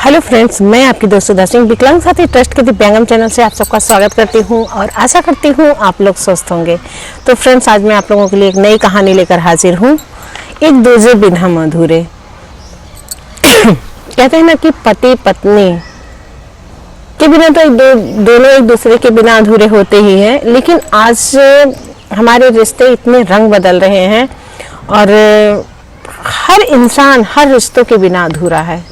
Hello friends, मैं आपकी दोस्तों दर्शनी विकलांग साथी ट्रस्ट के दिव्यांगम चैनल से आप सबका स्वागत करती हूं और आशा करती हूं आप लोग स्वस्थ होंगे। तो फ्रेंड्स, आज मैं आप लोगों के लिए एक नई कहानी लेकर हाजिर हूं, एक दूजे बिन हम अधूरे। कहते हैं ना कि पति पत्नी के बिना तो दोनों एक दूसरे के बिना अधूरे होते ही हैं, लेकिन आज हमारे रिश्ते इतने रंग बदल रहे हैं और हर इंसान हर रिश्तों के बिना अधूरा है।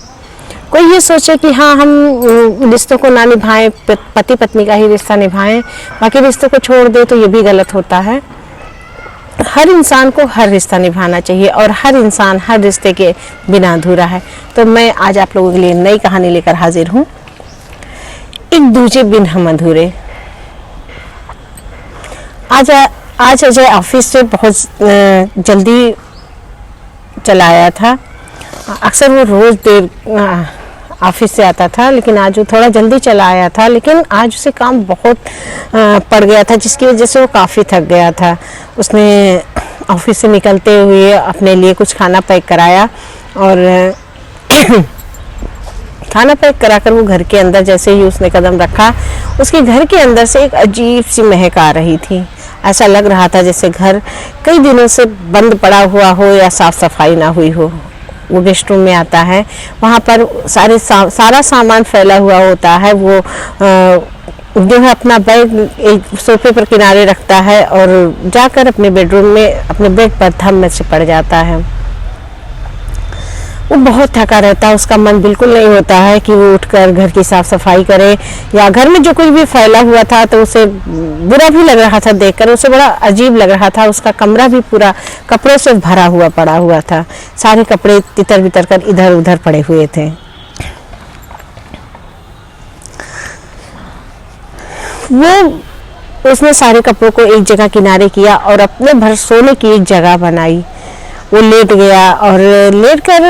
कोई ये सोचे कि हाँ, हम रिश्तों को ना निभाएं, पति पत्नी का ही रिश्ता निभाएं, बाकी रिश्तों को छोड़ दे, तो ये भी गलत होता है। हर इंसान को हर रिश्ता निभाना चाहिए और हर इंसान हर रिश्ते के बिना अधूरा है। तो मैं आज आप लोगों के लिए नई कहानी लेकर हाजिर हूँ, एक दूजे बिन हम अधूरे। आज अजय ऑफिस से बहुत जल्दी चला आया था। अक्सर वो रोज देर ऑफिस से आता था, लेकिन आज वो थोड़ा जल्दी चला आया था। लेकिन आज उसे काम बहुत पड़ गया था, जिसकी वजह से वो काफ़ी थक गया था। उसने ऑफिस से निकलते हुए अपने लिए कुछ खाना पैक कराया और खाना पैक कराकर वो घर के अंदर जैसे ही उसने कदम रखा, उसके घर के अंदर से एक अजीब सी महक आ रही थी। ऐसा लग रहा था जैसे घर कई दिनों से बंद पड़ा हुआ हो या साफ सफाई ना हुई हो। वो गेस्ट रूम में आता है, वहाँ पर सारा सामान फैला हुआ होता है। वो जो है अपना बैग एक सोफे पर किनारे रखता है और जाकर अपने बेडरूम में अपने बेड पर धम में से पड़ जाता है। वो बहुत थका रहता है, उसका मन बिल्कुल नहीं होता है कि वो उठकर घर की साफ सफाई करे या घर में जो कुछ भी फैला हुआ था तो उसे बुरा भी लग रहा था देखकर, उसे बड़ा अजीब लग रहा था। उसका कमरा भी पूरा कपड़ों से भरा हुआ पड़ा हुआ था, सारे कपड़े तितर बितर कर इधर उधर पड़े हुए थे। उसने सारे कपड़ों को एक जगह किनारे किया और अपने भर सोने की एक जगह बनाई। वो लेट गया और लेटकर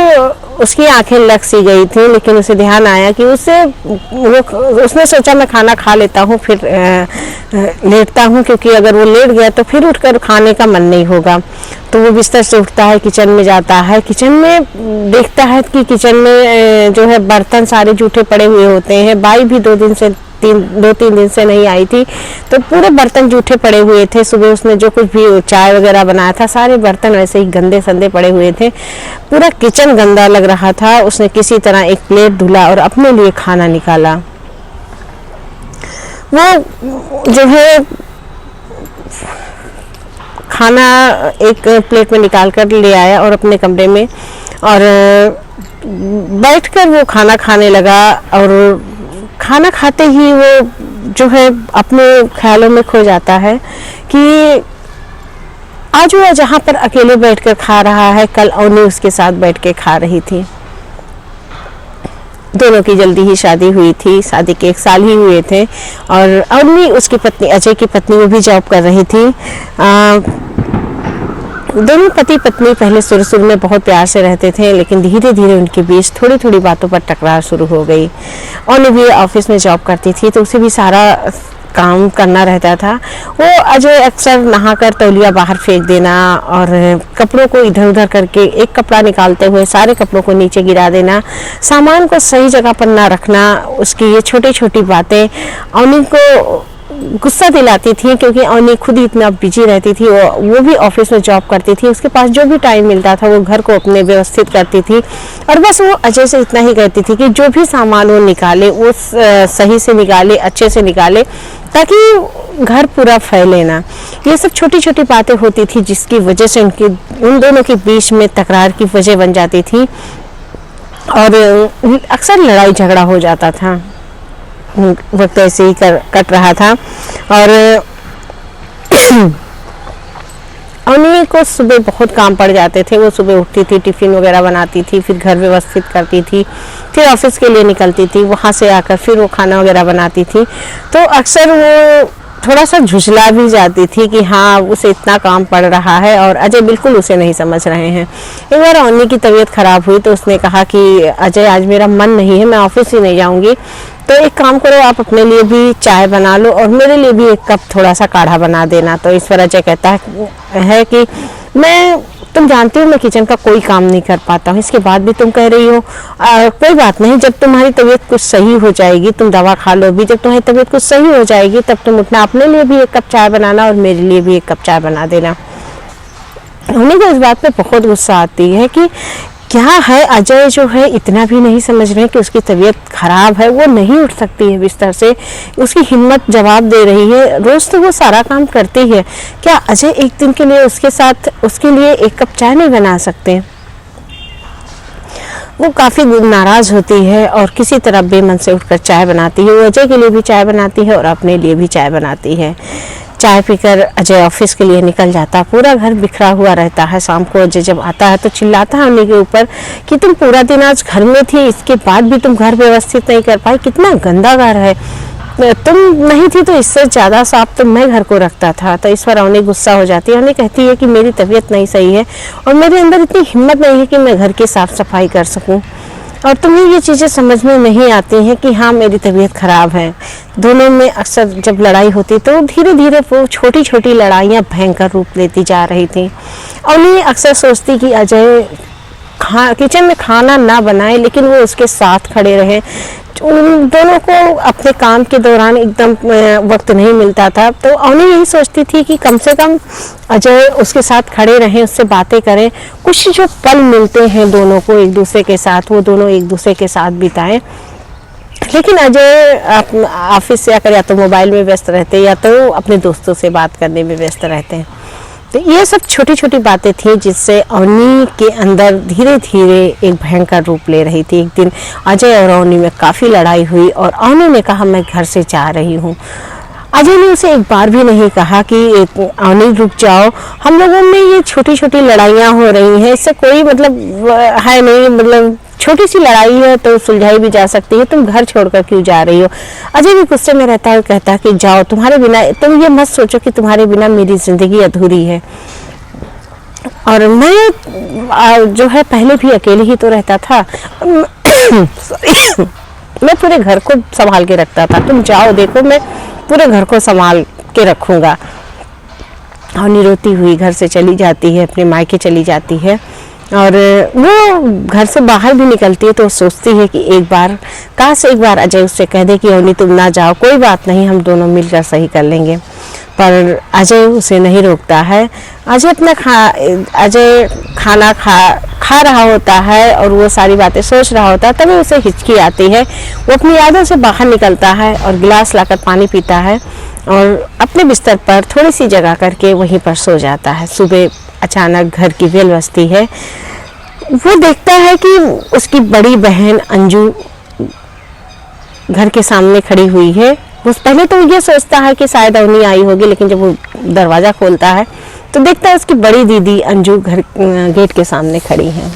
उसकी आंखें लग सी गई थी, लेकिन उसे ध्यान आया कि उसने सोचा मैं खाना खा लेता हूँ फिर लेटता हूँ, क्योंकि अगर वो लेट गया तो फिर उठकर खाने का मन नहीं होगा। तो वो बिस्तर से उठता है, किचन में जाता है। किचन में देखता है कि किचन में जो है बर्तन सारे जूठे पड़े हुए होते हैं। बाई भी दो तीन दिन से नहीं आई थी, तो पूरे बर्तन जूठे पड़े हुए थे। सुबह उसने जो कुछ भी चाय वगैरह बनाया था, सारे बर्तन वैसे ही गंदे संदे पड़े हुए थे। पूरा किचन गंदा लग रहा था। उसने किसी तरह एक प्लेट धुला और अपने लिए खाना निकाला। वो जो है खाना एक प्लेट में निकाल कर ले आया और अपने कमरे में और बैठकर वो खाना खाने लगा। और खाना खाते ही वो जो है अपने ख्यालों में खो जाता है कि आज वो जहाँ पर अकेले बैठकर खा रहा है, कल अवनी उसके साथ बैठ के खा रही थी। दोनों की जल्दी ही शादी हुई थी, शादी के 1 साल ही हुए थे और अवनी उसकी पत्नी, अजय की पत्नी, वो भी जॉब कर रही थी। दोनों पति पत्नी पहले शुरू में बहुत प्यार से रहते थे, लेकिन धीरे धीरे उनके बीच थोड़ी थोड़ी बातों पर टकरार शुरू हो गई। और भी ऑफिस में जॉब करती थी, तो उसे भी सारा काम करना रहता था। वो अजय अक्सर नहाकर तौलिया बाहर फेंक देना और कपड़ों को इधर उधर करके एक कपड़ा निकालते हुए सारे कपड़ों को नीचे गिरा देना, सामान को सही जगह पर ना रखना, उसकी ये छोटी छोटी बातें अवनी को गुस्सा दिलाती थी, क्योंकि अवनी खुद ही इतना बिजी रहती थी। वो भी ऑफिस में जॉब करती थी, उसके पास जो भी टाइम मिलता था वो घर को अपने व्यवस्थित करती थी। और बस वो अजय से इतना ही कहती थी कि जो भी सामान वो निकाले वो सही से निकाले, अच्छे से निकाले, ताकि घर पूरा फैले ना। ये सब छोटी छोटी बातें होती थी, जिसकी वजह से उन दोनों के बीच में तकरार की वजह बन जाती थी और अक्सर लड़ाई झगड़ा हो जाता था। वक्त ऐसे ही कट रहा था और अवनी को सुबह बहुत काम पड़ जाते थे। वो सुबह उठती थी, टिफिन वगैरह बनाती थी, फिर घर व्यवस्थित करती थी, फिर ऑफिस के लिए निकलती थी, वहाँ से आकर फिर वो खाना वगैरह बनाती थी। तो अक्सर वो थोड़ा सा झुझला भी जाती थी कि हाँ, उसे इतना काम पड़ रहा है और अजय बिल्कुल उसे नहीं समझ रहे हैं। एक बार अवनी की तबीयत खराब हुई तो उसने कहा कि अजय, आज मेरा मन नहीं है, मैं ऑफिस ही नहीं जाऊंगी, तो एक काम करो, आप अपने लिए भी चाय बना लो और मेरे लिए भी एक कप थोड़ा सा काढ़ा बना देना। तो इस पर अजय कहता है कि मैं तुम जानती हो मैं किचन का कोई काम नहीं कर पाता हूँ, इसके बाद भी तुम कह रही हो कोई बात नहीं, जब तुम्हारी तबीयत कुछ सही हो जाएगी तुम दवा खा लो भी, जब तुम्हारी तबीयत कुछ सही हो जाएगी तब तुम उठना, अपने लिए भी 1 कप चाय बनाना और मेरे लिए भी 1 कप चाय बना देना। उन्हें को इस बात पे बहुत गुस्सा आती है कि क्या है, अजय जो है इतना भी नहीं समझ रहे कि उसकी तबीयत खराब है, वो नहीं उठ सकती है बिस्तर से, उसकी हिम्मत जवाब दे रही है, रोज तो वो सारा काम करती है, क्या अजय एक दिन के लिए उसके साथ उसके लिए 1 कप चाय नहीं बना सकते। वो काफ़ी नाराज़ होती है और किसी तरह बेमन से उठकर चाय बनाती है। वो अजय के लिए भी चाय बनाती है और अपने लिए भी चाय बनाती है। चाय पीकर अजय ऑफिस के लिए निकल जाता है। पूरा घर बिखरा हुआ रहता है। शाम को अजय जब आता है तो चिल्लाता है उन्हीं के ऊपर कि तुम पूरा दिन आज घर में थी, इसके बाद भी तुम घर व्यवस्थित नहीं कर पाई, कितना गंदा घर है, तुम नहीं थी तो इससे ज़्यादा साफ तो मैं घर को रखता था। तो इस पर अवनी गुस्सा हो जाती है। अवनी कहती है कि मेरी तबीयत नहीं सही है और मेरे अंदर इतनी हिम्मत नहीं है कि मैं घर की साफ सफाई कर सकूं, और तुम्हें ये चीज़ें समझ में नहीं आती हैं कि हाँ मेरी तबीयत ख़राब है। दोनों में अक्सर जब लड़ाई होती तो धीरे धीरे वो छोटी छोटी लड़ाइयाँ भयंकर रूप लेती जा रही थी। अवनी अक्सर सोचती कि अजय किचन में खाना ना बनाए लेकिन वो उसके साथ खड़े रहे। उन दोनों को अपने काम के दौरान एकदम वक्त नहीं मिलता था, तो अवनी यही सोचती थी कि कम से कम अजय उसके साथ खड़े रहें, उससे बातें करें, कुछ जो पल मिलते हैं दोनों को एक दूसरे के साथ वो दोनों एक दूसरे के साथ बिताएं। लेकिन अजय ऑफिस से आकर या तो मोबाइल में व्यस्त रहते या तो अपने दोस्तों से बात करने में व्यस्त रहते हैं। तो ये सब छोटी छोटी बातें थी जिससे अवनी के अंदर धीरे धीरे एक भयंकर रूप ले रही थी। एक दिन अजय और अवनी में काफ़ी लड़ाई हुई और अवनी ने कहा मैं घर से जा रही हूँ। अजय ने उसे एक बार भी नहीं कहा कि अवनी रुक जाओ, हम लोगों में ये छोटी छोटी लड़ाइयाँ हो रही हैं, इससे कोई मतलब है नहीं, मतलब छोटी सी लड़ाई है तो सुलझाई भी जा सकती है, तुम घर छोड़कर क्यों जा रही हो। अजय भी गुस्से में रहता है, कहता है कि जाओ, तुम्हारे बिना तुम ये मत सोचो कि तुम्हारे बिना मेरी जिंदगी अधूरी है। और मैं जो है पहले भी अकेले ही तो रहता था मैं पूरे घर को संभाल के रखता था, तुम जाओ, देखो मैं पूरे घर को संभाल के रखूंगा। और निरोती हुई घर से चली जाती है, अपने मायके चली जाती है। और वो घर से बाहर भी निकलती है तो सोचती है कि एक बार अजय उससे कह दे कि अवनी तुम ना जाओ, कोई बात नहीं, हम दोनों मिलकर सही कर लेंगे। पर अजय उसे नहीं रोकता है। अजय खाना खा रहा होता है और वो सारी बातें सोच रहा होता है, तभी उसे हिचकी आती है। वो अपनी यादों से बाहर निकलता है और गिलास लाकर पानी पीता है और अपने बिस्तर पर थोड़ी सी जगह करके वहीं पर सो जाता है। सुबह अचानक घर की बेल बजती है। वो देखता है कि उसकी बड़ी बहन अंजू घर के सामने खड़ी हुई है। वो पहले तो ये सोचता है कि शायद अवनी आई होगी, लेकिन जब वो दरवाजा खोलता है तो देखता है उसकी बड़ी दीदी अंजू गेट के सामने खड़ी है।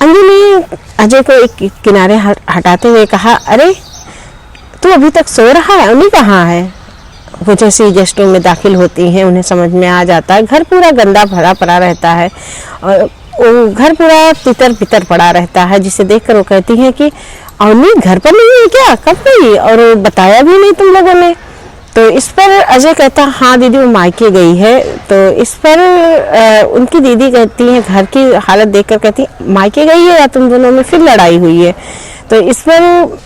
अंजू ने अजय को एक किनारे हटाते हुए कहा, अरे तू अभी तक सो रहा है, अवनी कहाँ है। वो जैसे ही गेस्ट रूम में दाखिल होती हैं उन्हें समझ में आ जाता है घर पूरा गंदा भरा पड़ा रहता है और घर पूरा तितर बितर पड़ा रहता है, जिसे देखकर वो कहती है कि अवनी घर पर नहीं है क्या, कब गई, और बताया भी नहीं तुम लोगों ने। तो इस पर अजय कहता हाँ दीदी वो मायके गई है। तो इस पर उनकी दीदी कहती है, घर की हालत देखकर कहती मायके गई है या तुम दोनों में फिर लड़ाई हुई है। तो इस पर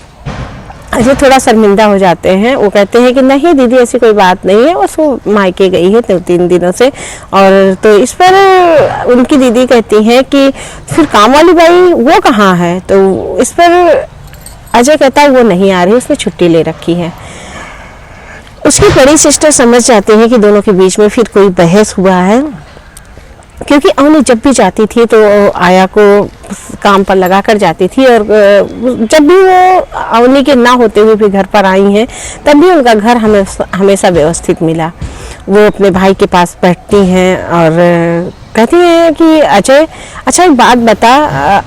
अजय थोड़ा शर्मिंदा हो जाते हैं। वो कहते हैं कि नहीं दीदी ऐसी कोई बात नहीं है, बस वो मायके गई है 2-3 दिनों से। और तो इस पर उनकी दीदी कहती हैं कि फिर काम वाली बाई वो कहाँ है। तो इस पर अजय कहता है वो नहीं आ रही, उसने छुट्टी ले रखी है। उसकी बड़ी सिस्टर समझ जाती है कि दोनों के बीच में फिर कोई बहस हुआ है, क्योंकि अवनी जब भी जाती थी तो आया को काम पर लगा कर जाती थी और जब भी वो अवनी के ना होते हुए भी घर पर आई हैं तब भी उनका घर हमेशा व्यवस्थित मिला। वो अपने भाई के पास बैठती हैं और कहती हैं कि अजय अच्छा एक बात बता,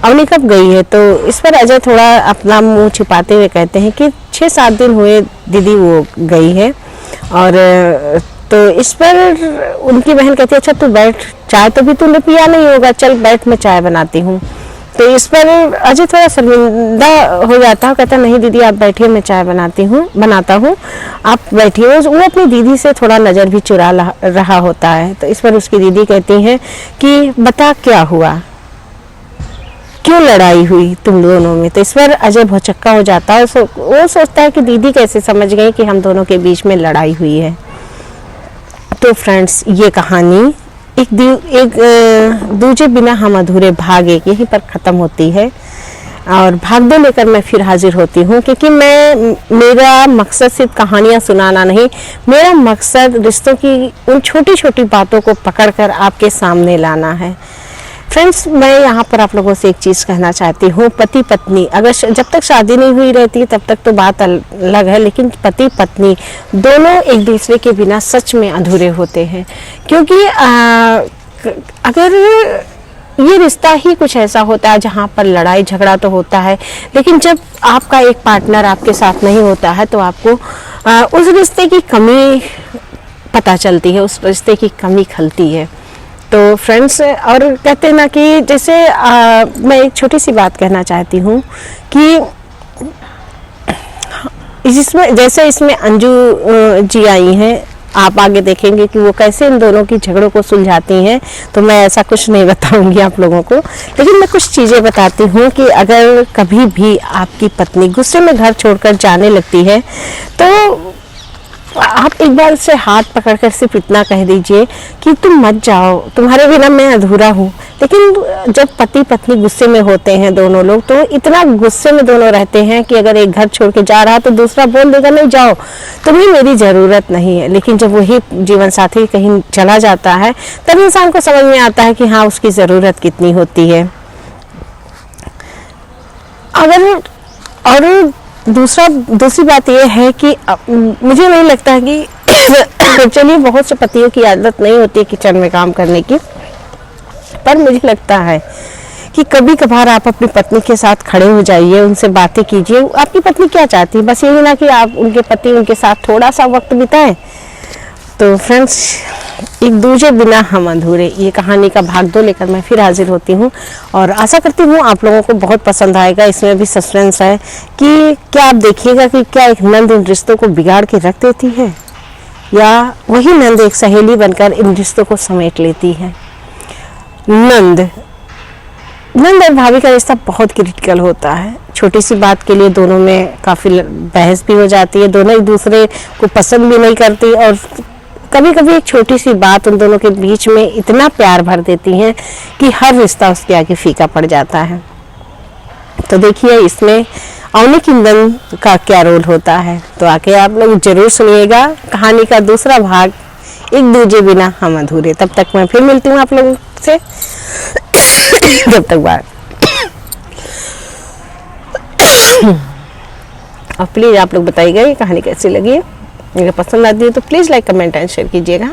अवनी कब गई है। तो इस पर अजय थोड़ा अपना मुंह छिपाते हुए कहते हैं कि 6-7 दिन हुए दीदी वो गई है। और तो इस पर उनकी बहन कहती है अच्छा तू बैठ, चाय तो भी तूने पिया नहीं होगा, चल बैठ मैं चाय बनाती हूँ। तो इस पर अजय थोड़ा शर्मिंदा हो जाता है, कहता नहीं दीदी आप बैठिए, मैं चाय बनाता हूँ, आप बैठिए। वो अपनी दीदी से थोड़ा नज़र भी चुरा रहा होता है। तो इस पर उसकी दीदी कहती हैं कि बता क्या हुआ, क्यों लड़ाई हुई तुम दोनों में। तो इस पर अजय भौचक्का हो जाता है। वो सोचता है कि दीदी कैसे समझ गई कि हम दोनों के बीच में लड़ाई हुई है। तो फ्रेंड्स, ये कहानी एक दूजे बिना हम अधूरे भाग एक यहीं पर ख़त्म होती है। और भाग दो लेकर मैं फिर हाजिर होती हूँ, क्योंकि मेरा मकसद सिर्फ कहानियाँ सुनाना नहीं, मेरा मकसद रिश्तों की उन छोटी छोटी बातों को पकड़कर आपके सामने लाना है। फ्रेंड्स, मैं यहाँ पर आप लोगों से एक चीज़ कहना चाहती हूँ, पति पत्नी अगर जब तक शादी नहीं हुई रहती तब तक तो बात अलग है, लेकिन पति पत्नी दोनों एक दूसरे के बिना सच में अधूरे होते हैं। क्योंकि अगर ये रिश्ता ही कुछ ऐसा होता है जहाँ पर लड़ाई झगड़ा तो होता है, लेकिन जब आपका एक पार्टनर आपके साथ नहीं होता है तो आपको उस रिश्ते की कमी पता चलती है, उस रिश्ते की कमी खलती है। तो फ्रेंड्स, और कहते हैं ना कि जैसे मैं एक छोटी सी बात कहना चाहती हूँ कि इसमें अंजू जी आई हैं, आप आगे देखेंगे कि वो कैसे इन दोनों की झगड़ों को सुलझाती हैं। तो मैं ऐसा कुछ नहीं बताऊंगी आप लोगों को, लेकिन मैं कुछ चीज़ें बताती हूँ कि अगर कभी भी आपकी पत्नी गुस्से में घर छोड़कर जाने लगती है तो आप एक बार उससे हाथ पकड़कर सिर्फ इतना कह दीजिए कि तुम मत जाओ, तुम्हारे बिना मैं अधूरा हूँ। लेकिन जब पति पत्नी गुस्से में होते हैं दोनों लोग, तो इतना गुस्से में दोनों रहते हैं कि अगर एक घर छोड़ के जा रहा तो दूसरा बोल देगा नहीं जाओ, तुम्हें मेरी ज़रूरत नहीं है। लेकिन जब वही जीवन साथी कहीं चला जाता है तब इंसान को समझ में आता है कि हाँ, उसकी ज़रूरत कितनी होती है। और दूसरी बात यह है कि मुझे नहीं लगता है कि चलिए बहुत से पतियों की आदत नहीं होती किचन में काम करने की, पर मुझे लगता है कि कभी कभार आप अपनी पत्नी के साथ खड़े हो जाइए, उनसे बातें कीजिए। आपकी पत्नी क्या चाहती है, बस यही ना कि आप उनके पति उनके साथ थोड़ा सा वक्त बिताएं। तो फ्रेंड्स, एक दूजे बिना हम अधूरे, ये कहानी का भाग 2 लेकर मैं फिर हाजिर होती हूँ और आशा करती हूँ आप लोगों को बहुत पसंद आएगा। इसमें भी सस्पेंस है कि क्या आप देखिएगा कि क्या एक नंद इन रिश्तों को बिगाड़ के रख देती है या वही नंद एक सहेली बनकर इन रिश्तों को समेट लेती है। नंद और भाभी का रिश्ता बहुत क्रिटिकल होता है। छोटी सी बात के लिए दोनों में काफ़ी बहस भी हो जाती है, दोनों एक दूसरे को पसंद भी नहीं करती और कभी कभी एक छोटी सी बात उन दोनों के बीच में इतना प्यार भर देती है कि हर रिश्ता उसके आगे फीका पड़ जाता है। तो देखिए इसमें अवनी किंदन का क्या रोल होता है, तो आके आप लोग जरूर सुनिएगा कहानी का दूसरा भाग, एक दूजे बिना हम अधूरे। तब तक मैं फिर मिलती हूँ आप लोगों से, तब तक बाय। और प्लीज़ आप लोग बताइएगा ये कहानी कैसी लगी है, अगर पसंद आती है तो please like comment and share कीजिएगा।